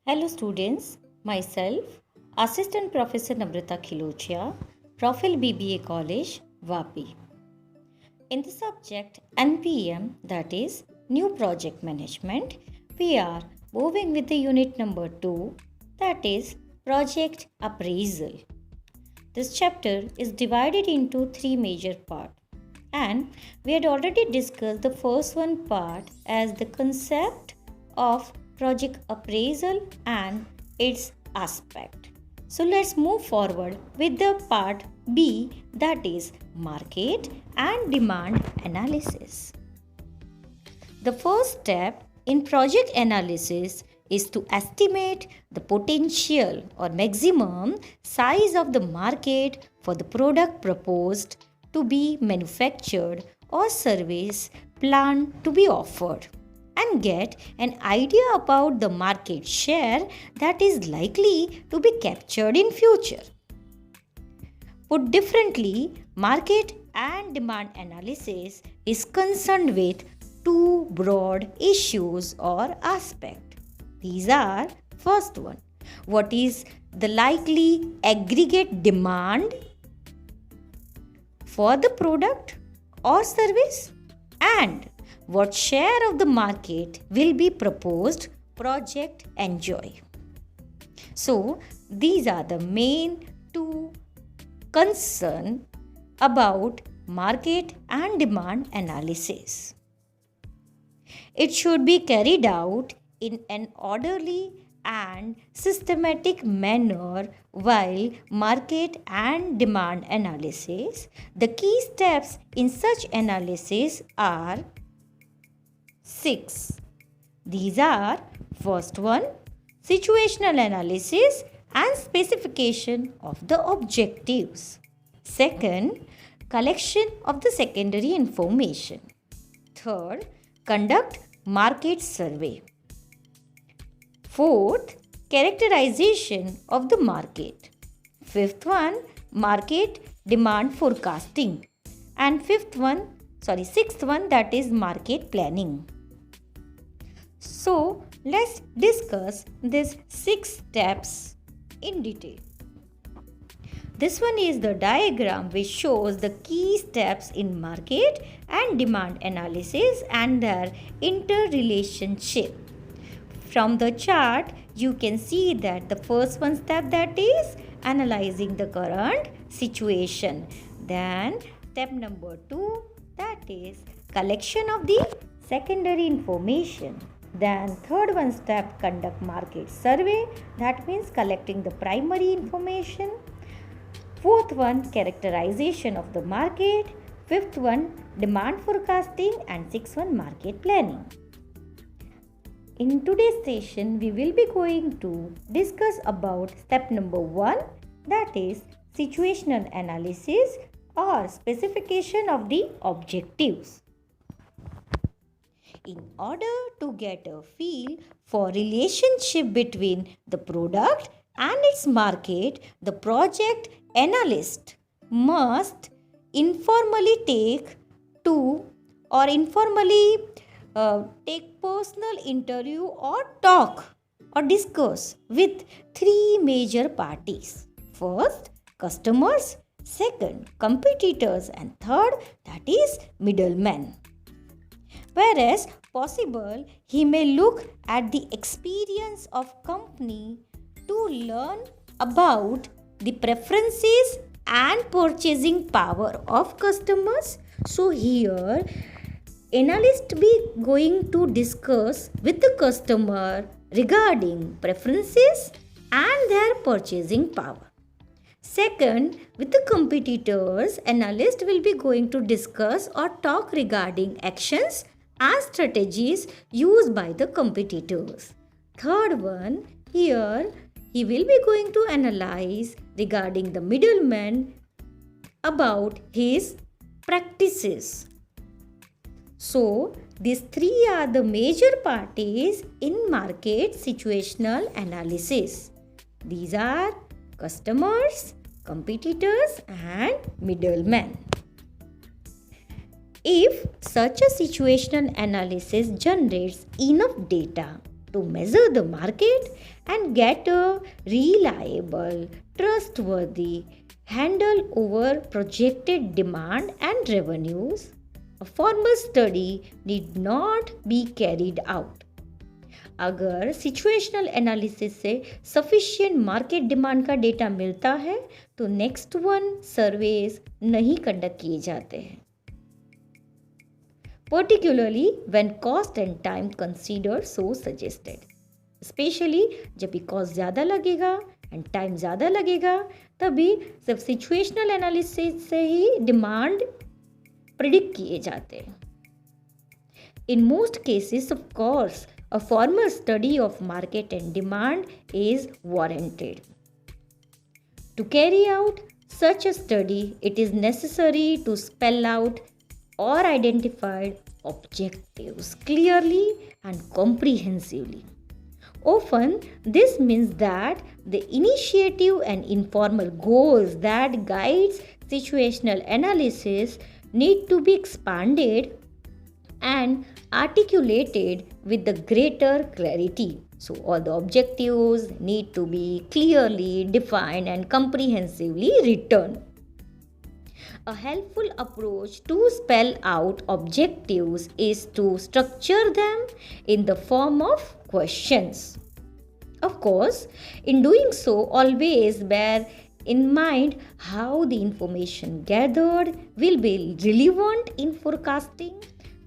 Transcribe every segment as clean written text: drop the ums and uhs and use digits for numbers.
Hello students, myself Assistant Professor Namrata Khilochia, Profile BBA College, Vapi. In the subject NPM, that is New Project Management, we are moving with the unit number 2, that is Project Appraisal. This chapter is divided into 3 major parts, and we had already discussed the first one part as the concept of project appraisal and its aspect. So let's move forward with the part B, that is market and demand analysis. The first step in project analysis is to estimate the potential or maximum size of the market for the product proposed to be manufactured or service planned to be offered, and get an idea about the market share that is likely to be captured in future. Put differently, market and demand analysis is concerned with two broad issues or aspects. These are: first one, what is the likely aggregate demand for the product or service, and what share of the market will be proposed project enjoy. So these are the main two concerns about market and demand analysis. It should be carried out in an orderly and systematic manner. While market and demand analysis, the key steps in such analysis are 6. These are: first one, situational analysis and specification of the objectives. Second, collection of the secondary information. Third, conduct market survey. Fourth, characterization of the market. Fifth one, market demand forecasting. And sixth one, that is market planning. So let's discuss these 6 steps in detail. This one is the diagram which shows the key steps in market and demand analysis and their interrelationship. From the chart, you can see that the first one step, that is analyzing the current situation. Then step number 2, that is collection of the secondary information. Then third one step, conduct market survey, that means collecting the primary information. Fourth one, characterization of the market. Fifth one, demand forecasting, and sixth one, market planning. In today's session, we will be going to discuss about step number 1, that is situational analysis or specification of the objectives. In order to get a feel for relationship between the product and its market, the project analyst must informally take personal interview or talk or discuss with 3 major parties. First, customers. Second, competitors. And third, that is middlemen. Whereas possible, he may look at the experience of company to learn about the preferences and purchasing power of customers. So here, analyst be going to discuss with the customer regarding preferences and their purchasing power. Second, with the competitors, analyst will be going to discuss or talk regarding actions and strategies used by the competitors. Third one, here he will be going to analyze regarding the middleman about his practices. So these 3 are the major parties in market situational analysis. These are customers, competitors, and middlemen. If such a situational analysis generates enough data to measure the market and get a reliable, trustworthy handle over projected demand and revenues, a formal study need not be carried out. अगर situational analysis से sufficient market demand का data मिलता है तो next one surveys नहीं conduct किए जाते हैं, particularly when cost and time consider so suggested. Specially जब भी कॉस्ट ज़्यादा लगेगा एंड टाइम ज़्यादा लगेगा तभी सब सिचुएशनल एनालिसिस से ही डिमांड प्रिडिक्ट किए जाते हैं. In most cases of course a formal study of market and demand is warranted. To carry out such a study, it is necessary to spell out or identify objectives clearly and comprehensively. Often, this means that the initiative and informal goals that guides situational analysis need to be expanded and articulated with the greater clarity. So all the objectives need to be clearly defined and comprehensively written. A helpful approach to spell out objectives is to structure them in the form of questions. Of course, in doing so, always bear in mind how the information gathered will be relevant in forecasting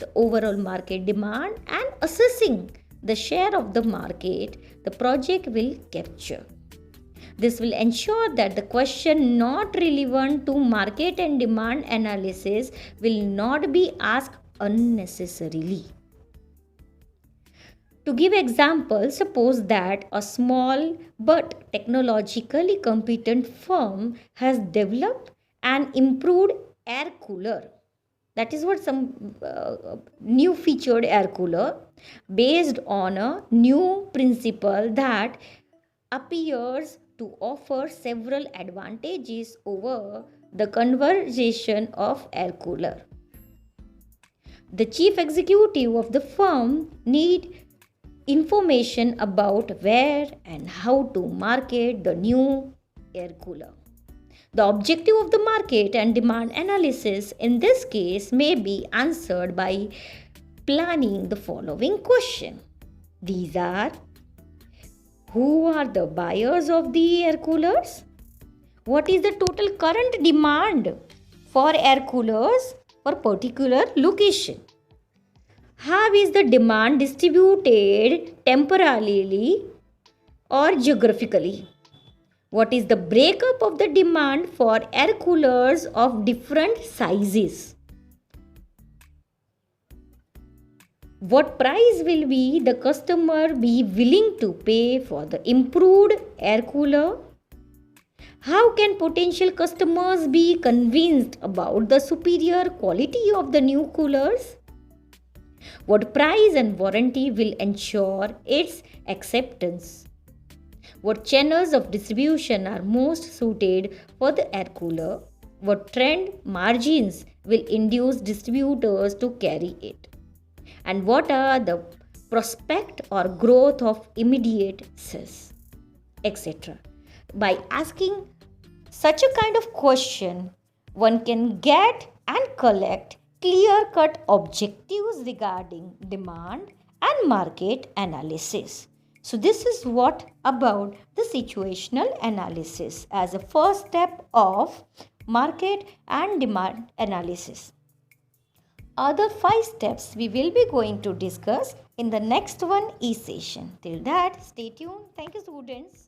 the overall market demand and assessing the share of the market the project will capture. This will ensure that the question not relevant to market and demand analysis will not be asked unnecessarily. To give example, suppose that a small but technologically competent firm has developed an improved air cooler. That is what some new featured air cooler based on a new principle that appears to offer several advantages over the conversion of air cooler. The chief executive of the firm need information about where and how to market the new air cooler. The objective of the market and demand analysis in this case may be answered by planning the following question. These are: who are the buyers of the air coolers? What is the total current demand for air coolers for particular location? How is the demand distributed temporally or geographically? What is the breakup of the demand for air coolers of different sizes? What price will the customer be willing to pay for the improved air cooler? How can potential customers be convinced about the superior quality of the new coolers? What price and warranty will ensure its acceptance? What channels of distribution are most suited for the air cooler? What trend margins will induce distributors to carry it? And what are the prospect or growth of immediate sales, etc. By asking such a kind of question, one can get and collect clear-cut objectives regarding demand and market analysis. So this is what about the situational analysis as a first step of market and demand analysis. Other 5 steps we will be going to discuss in the next one e-session. Till that, stay tuned. Thank you, students.